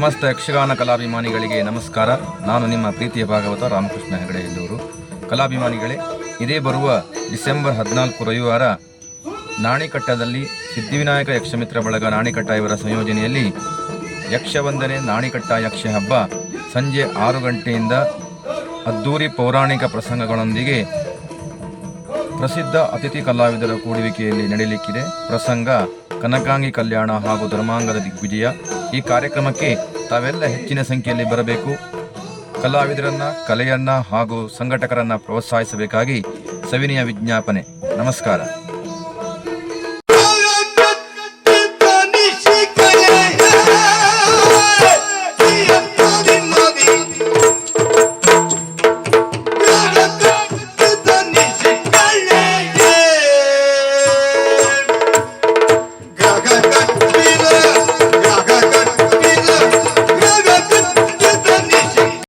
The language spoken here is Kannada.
ಸಮಸ್ತ ಯಕ್ಷಗಾನ ಕಲಾಭಿಮಾನಿಗಳಿಗೆ ನಮಸ್ಕಾರ. ನಾನು ನಿಮ್ಮ ಪ್ರೀತಿಯ ಭಾಗವತ ರಾಮಕೃಷ್ಣ ಹೆಗಡೆ ಎಲ್ಲೂರು. ಕಲಾಭಿಮಾನಿಗಳೇ, ಇದೇ ಬರುವ ಡಿಸೆಂಬರ್ 14 ರವಿವಾರ ನಾಣಿಕಟ್ಟದಲ್ಲಿ ಸಿದ್ಧಿವಿನಾಯಕ ಯಕ್ಷಮಿತ್ರ ಬಳಗ ನಾಣಿಕಟ್ಟ ಇವರ ಸಂಯೋಜನೆಯಲ್ಲಿ ಯಕ್ಷವಂದನೆ ನಾಣಿಕಟ್ಟ ಯಕ್ಷ ಹಬ್ಬ ಸಂಜೆ 6 ಗಂಟೆಯಿಂದ ಅದ್ದೂರಿ ಪೌರಾಣಿಕ ಪ್ರಸಂಗಗಳೊಂದಿಗೆ ಪ್ರಸಿದ್ಧ ಅತಿಥಿ ಕಲಾವಿದರ ಕೂಡುವಿಕೆಯಲ್ಲಿ ನಡೆಯಲಿಕ್ಕಿದೆ. ಪ್ರಸಂಗ ಕನಕಾಂಗಿ ಕಲ್ಯಾಣ ಹಾಗೂ ಧರ್ಮಾಂಗದ ದಿಗ್ವಿಜಯ. ಈ ಕಾರ್ಯಕ್ರಮಕ್ಕೆ ತಾವೆಲ್ಲ ಹೆಚ್ಚಿನ ಸಂಖ್ಯೆಯಲ್ಲಿ ಬರಬೇಕು. ಕಲಾವಿದರನ್ನ, ಕಲೆಯನ್ನ ಹಾಗೂ ಸಂಘಟಕರನ್ನ ಪ್ರೋತ್ಸಾಹಿಸಬೇಕಾಗಿ ಸವಿನಯ ವಿಜ್ಞಾಪನೆ. ನಮಸ್ಕಾರ.